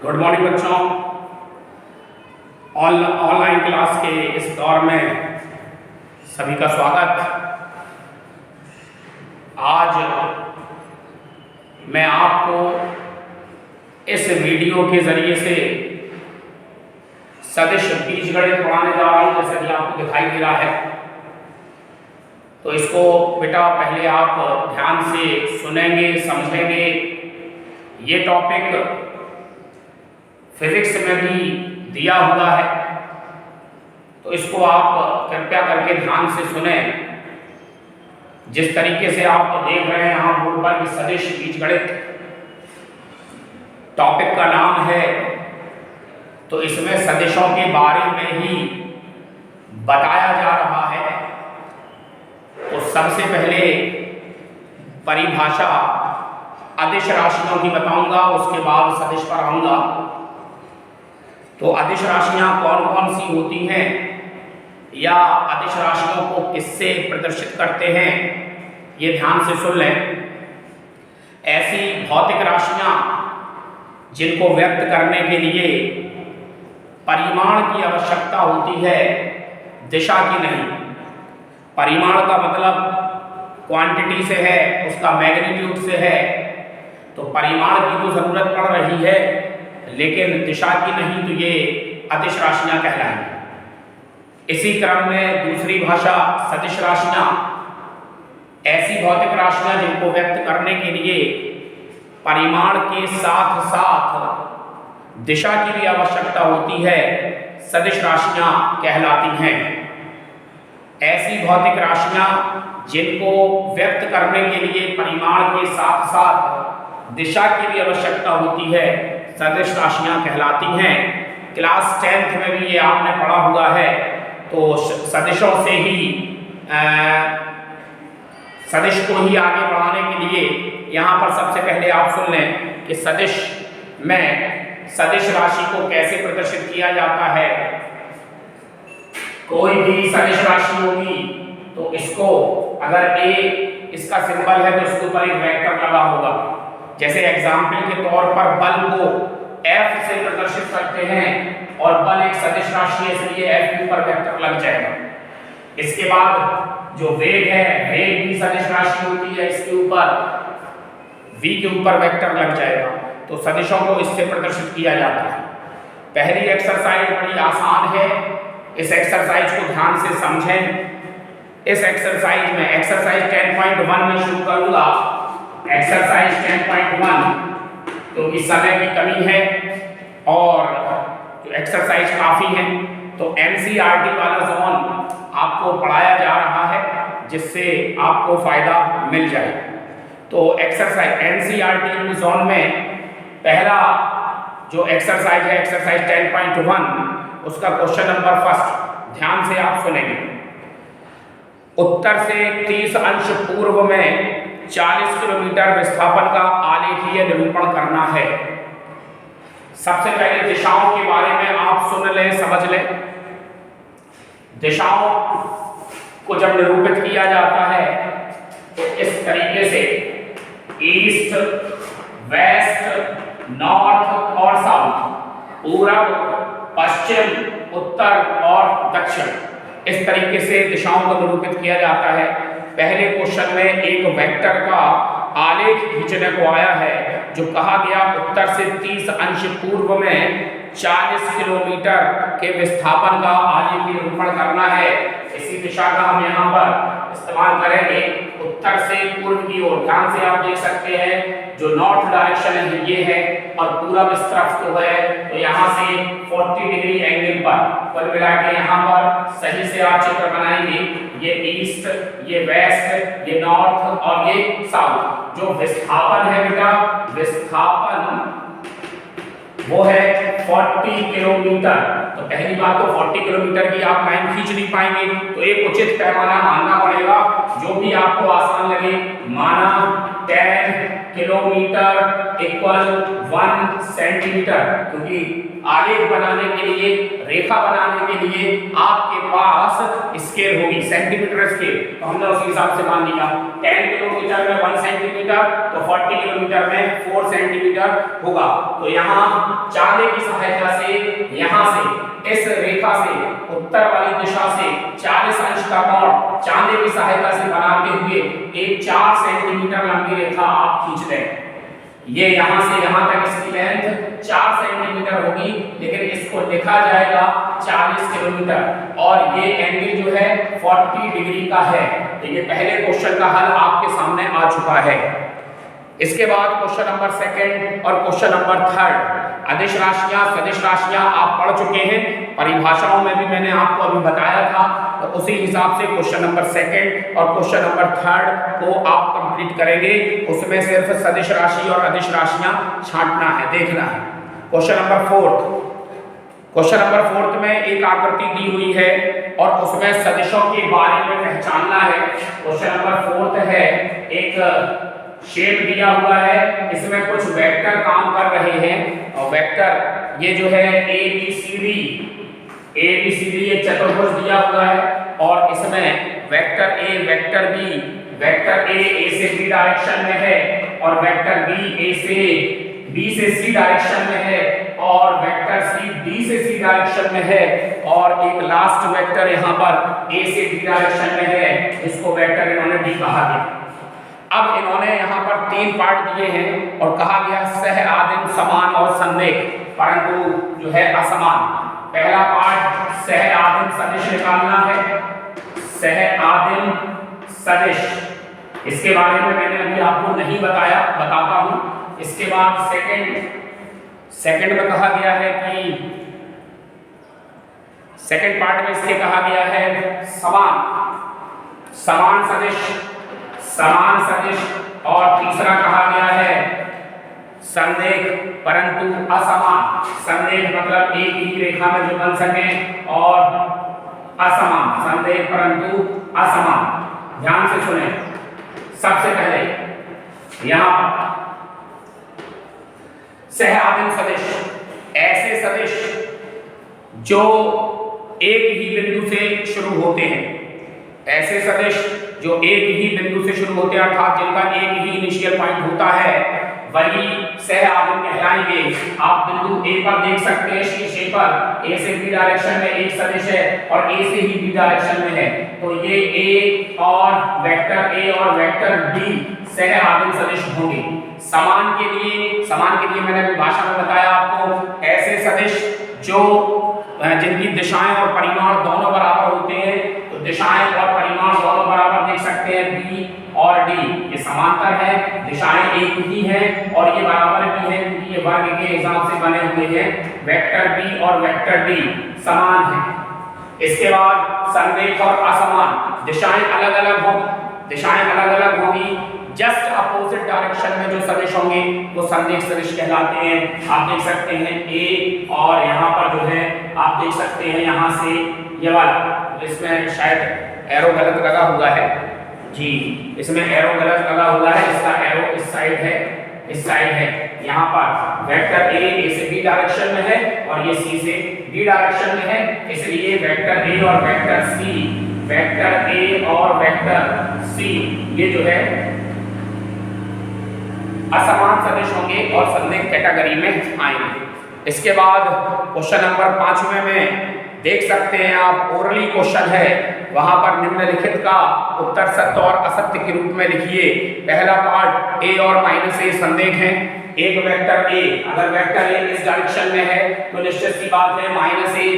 Good morning बच्चों। Online class के इस दौर में सभी का स्वागत। आज मैं आपको इस वीडियो के ज़रिए से सदिश बीजगणित पढ़ाने जा रहा हूँ, जैसा कि आपको दिखाई दे रहा है। तो इसको बेटा पहले आप ध्यान से सुनेंगे, समझेंगे। ये टॉपिक फिजिक्स में भी दिया हुआ है, तो इसको आप कृपया करके ध्यान से सुने। जिस तरीके से आप देख रहे हैं यहाँ बोर्ड पर कि सदिश बीजगणित टॉपिक का नाम है, तो इसमें सदिशों के बारे में ही बताया जा रहा है। तो सबसे पहले परिभाषा अदिश राशियों की बताऊंगा, उसके बाद सदिश पर आऊंगा। तो अदिश राशियां कौन कौन सी होती हैं या अदिश राशियों को किससे प्रदर्शित करते हैं, ये ध्यान से सुन लें। ऐसी भौतिक राशियां जिनको व्यक्त करने के लिए परिमाण की आवश्यकता होती है, दिशा की नहीं। परिमाण का मतलब क्वांटिटी से है, उसका मैग्नीट्यूड से है। तो परिमाण की तो जरूरत पड़ रही है, लेकिन दिशा की नहीं, तो ये अदिश राशियां कहलाएंगी। इसी क्रम में दूसरी भाषा सदिश राशियां, ऐसी भौतिक राशियां जिनको व्यक्त करने के लिए परिमाण के साथ साथ दिशा की भी आवश्यकता होती है, सदिश राशियां कहलाती हैं। ऐसी भौतिक राशियां जिनको व्यक्त करने के लिए परिमाण के साथ साथ दिशा की भी आवश्यकता होती है, सदिश राशियां कहलाती हैं। क्लास 10th में भी ये आपने पढ़ा हुआ है। तो सदिशों से ही सदिश को ही आगे बढ़ाने के लिए यहाँ पर सबसे पहले आप सुन लें कि सदिश में सदिश राशि को कैसे प्रदर्शित किया जाता है। कोई भी सदिश राशि होगी तो इसको अगर ए इसका सिंबल है तो इसके ऊपर एक वेक्टर लगा होगा। जैसे एग्जाम्पल के तौर पर बल को F से प्रदर्शित करते हैं और बल एक सदिश राशि है, इसलिए F के ऊपर वेक्टर लग जाएगा। इसके बाद जो वेग है, वेग भी सदिश राशि होती है, इसके ऊपर V के ऊपर वेक्टर लग जाएगा। तो सदिशों को इससे प्रदर्शित किया जाता है। पहली एक्सरसाइज बड़ी आसान है, इस एक्सरसाइज को ध्यान से समझें। इस एक्सरसाइज में एक्सरसाइज 10.1 में शुरू करूंगा। एक्सरसाइज 10.1 क्योंकि समय की कमी है और जो एक्सरसाइज काफ़ी है, तो NCERT वाला जोन आपको पढ़ाया जा रहा है, जिससे आपको फ़ायदा मिल जाए। तो एक्सरसाइज NCERT जोन में पहला जो एक्सरसाइज है, एक्सरसाइज 10.1, उसका क्वेश्चन नंबर फर्स्ट ध्यान से आप सुनेंगे। उत्तर से 30 अंश पूर्व में 40 किलोमीटर विस्थापन का आलेखीय निरूपण करना है। सबसे पहले दिशाओं के बारे में आप सुन लें, समझ लें। दिशाओं को जब निरूपित किया जाता है तो इस तरीके से ईस्ट, वेस्ट, नॉर्थ और साउथ, पूरब, पश्चिम, उत्तर और दक्षिण, इस तरीके से दिशाओं को निरूपित किया जाता है। पहले क्वेश्चन में एक वेक्टर का आलेख खींचने को आया है, जो कहा गया उत्तर से 30 अंश पूर्व में 40 किलोमीटर के विस्थापन का आलेखीय निरूपण करना है। इसी दिशा का हम यहाँ पर इस्तेमाल करेंगे, उत्तर से पूर्व की ओर। ध्यान से आप देख सकते हैं जो नॉर्थ डायरेक्शन है ये है, और पूरब इस तरफ को है। तो यहाँ से 40 डिग्री एंगल पर कुल मिला के यहाँ पर सही से आप चित्र बनाएंगे। ये ईस्ट, ये वेस्ट, ये नॉर्थ और ये साउथ। जो विस्थापन है बेटा, विस्थापन वो है 40 किलोमीटर। तो पहली बात तो 40 किलोमीटर की आप लाइन खींच नहीं पाएंगे, तो एक उचित पैमाना मानना पड़ेगा, जो भी आपको आसान लगे। माना 10 किलोमीटर इक्वल 1 सेंटीमीटर, क्योंकि आलेख बनाने के लिए, रेखा बनाने के लिए आपके पास स्केल होगी, सेंटीमीटर स्केल। तो हमने उस हिसाब से मान लिया 10 किलोमीटर में 1 सेंटीमीटर, तो 40 40 किलोमीटर में 4 सेंटीमीटर होगा। तो यहाँ चांदे की सहायता से यहाँ से इस रेखा से उत्तर वाली दिशा से 40 अंश का कोण चांदे की सहायता से बनाते हुए एक 4 सेंटीमीटर लंबी रेखा आप खींच लें। ये यहाँ से यहाँ तक इसकी लेंथ 4 सेंटीमीटर होगी, लेकिन इसको लिखा जाएगा 40 किलोमीटर और ये एंगल जो है 40 डिग्री का है। तो ये पहले क्वेश्चन का हल आपके सामने आ चुका है। इसके बाद क्वेश्चन नंबर 2 और क्वेश्चन नंबर 3 अदिश राशियां सदिश राशियां आप पढ़ चुके हैं, परिभाषाओं में भी मैंने आपको अभी बताया था। तो उसी हिसाब से क्वेश्चन नंबर 2 और क्वेश्चन नंबर 3 को आप कंप्लीट करेंगे। उसमें सिर्फ सदिश राशि और अदिश राशियां छांटना है, देखना है। क्वेश्चन नंबर 4 में एक आकृति दी हुई है और उसमें सदिशों के बारे में पहचानना है। क्वेश्चन नंबर 4 है, एक शेप दिया हुआ है, इसमें कुछ वेक्टर काम कर रहे हैं और वेक्टर ये जो है ए बी सी डी ये चतुर्भुज दिया हुआ है और इसमें वेक्टर ए वेक्टर बी से बी डायरेक्शन में है और वेक्टर बी से सी डायरेक्शन में है और वेक्टर सी डी से सी डायरेक्शन में है और एक लास्ट वेक्टर यहाँ पर ए से बी डायरेक्शन में है, इसको वेक्टर इन्होंने डी कहा गया। अब इन्होंने यहाँ पर 3 पार्ट दिए हैं और कहा गया सह आदिम समान और संदेह परंतु जो है असमान। पहला पार्ट सह आदिम सदिश निकालना है, सह आदिम सदिश, इसके बारे में मैंने अभी आपको नहीं बताया, बताता हूं। इसके बाद सेकंड में कहा गया है कि सेकंड पार्ट में इसके कहा गया है समान सदिश और तीसरा कहा गया है संदेह परंतु असमान। संदेह मतलब एक ही रेखा में जो बन सके और असमान, संदेह परंतु असमान। ध्यान से सुने, सबसे पहले यहां सह आदिम सदिश, ऐसे सदिश जो एक ही बिंदु से शुरू होते हैं, ऐसे सदिश जो एक ही बिंदु से शुरू होते हैं अर्थात जिनका एक ही इनिशियल पॉइंट होता है वही सह आदिम कहलाएंगे। आप बिंदु ए पर देख सकते हैं, शीर्ष पर ए से बी डायरेक्शन में एक सदिश है और ए से ही बी डायरेक्शन में है, तो ये ए और वेक्टर बी सह आदिम सदिश होंगे। समान के लिए मैंने भाषा में बताया आपको, ऐसे सदिश जो जिनकी दिशाएं और परिमाण दोनों बराबर होते हैं, तो दिशाएं और परिमाण दोनों बराबर देख सकते हैं बी और डी, ये समांतर है, दिशाएं एक ही हैं और ये बराबर भी हैं क्योंकि ये वर्ग के हिसाब से बने हुए हैं। वेक्टर बी और वेक्टर डी समान हैं। इसके बाद संदेह और असमान, दिशाएं अलग अलग होंगी, जस्ट अपोजिट डायरेक्शन में जो सदिश होंगे वो संदेह सदिश कहलाते हैं। आप देख सकते हैं ए और यहाँ पर जो है आप देख सकते हैं यहाँ से ये वाला, इसमें शायद एरो गलत लगा हुआ है जी, इसमें एरो गलत लगा हुआ है, इसका एरो इस साइड है। यहाँ पर वेक्टर ए से बी डायरेक्शन में है और ये सी से डी डायरेक्शन में है, इसलिए वेक्टर ए और वेक्टर सी ये जो है असमान सदिश होंगे और संदेह कैटेगरी में आएंगे। इसके बाद क्वेश्चन नंबर 5 में देख सकते हैं आप, ओरली क्वेश्चन है, वहां पर निम्नलिखित का उत्तर सत्य और असत्य के रूप में लिखिए। पहला पार्ट ए और -a संदेह है। एक वेक्टर ए, अगर वेक्टर ए इस डायरेक्शन में है तो निश्चित सी बात है -a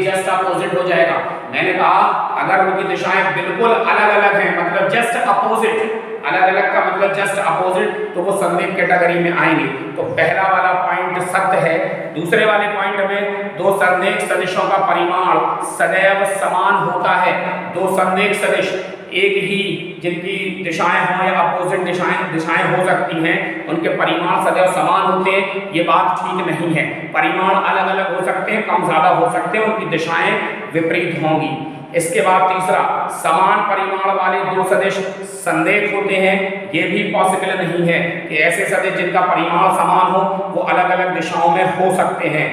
जस्ट अपोजिट हो जाएगा। मैंने कहा अगर उनकी दिशाएं बिल्कुल अलग अलग हैं, मतलब जस्ट अपोजिट, अलग अलग का मतलब जस्ट अपोजिट, तो वो संदेह कैटेगरी में आएंगे। तो पहला वाला पॉइंट सत्य है। दूसरे वाले पॉइंट में दो संदेह सदिशों का परिमाण सदैव समान होता है। दो संदेह सदिश एक ही जिनकी दिशाएं हों या अपोजिट दिशाएं हो सकती हैं, उनके परिमाण सदैव समान होते हैं, ये बात ठीक नहीं है। परिमाण अलग अलग हो सकते हैं, कम ज्यादा हो सकते हैं, उनकी दिशाएं विपरीत होंगी। इसके बाद तीसरा, समान परिमाण वाले दो सदिश संदेह होते हैं, ये भी पॉसिबल नहीं है कि ऐसे सदिश जिनका परिमाण समान हो वो अलग अलग दिशाओं में हो सकते हैं।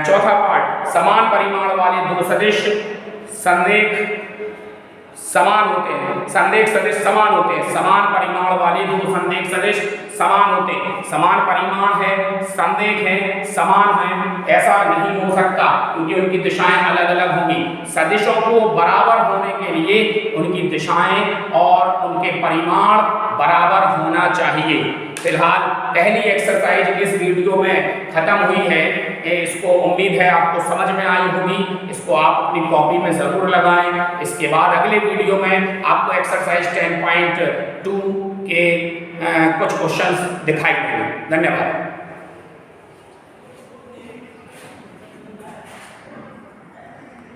चौथा पार्ट, समान परिमाण वाले दो सदिश संदेह समान होते हैं, संदेश सदिश समान होते हैं, समान परिमाण वाले दो संदेश सदिश समान होते हैं। समान परिमाण है, संदेश है, समान है, ऐसा नहीं हो सकता क्योंकि उनकी दिशाएं अलग अलग होंगी। सदिशों को बराबर होने के लिए उनकी दिशाएं और उनके परिमाण बराबर होना चाहिए। फिलहाल पहली एक्सरसाइज इस वीडियो में खत्म हुई है। इसको उम्मीद है आपको समझ में आई होगी। इसको आप अपनी कॉपी में ज़रूर लगाएं। इसके बाद अगले वीडियो में आपको एक्सरसाइज 10.2 के कुछ क्वेश्चंस दिखाई देंगे। धन्यवाद।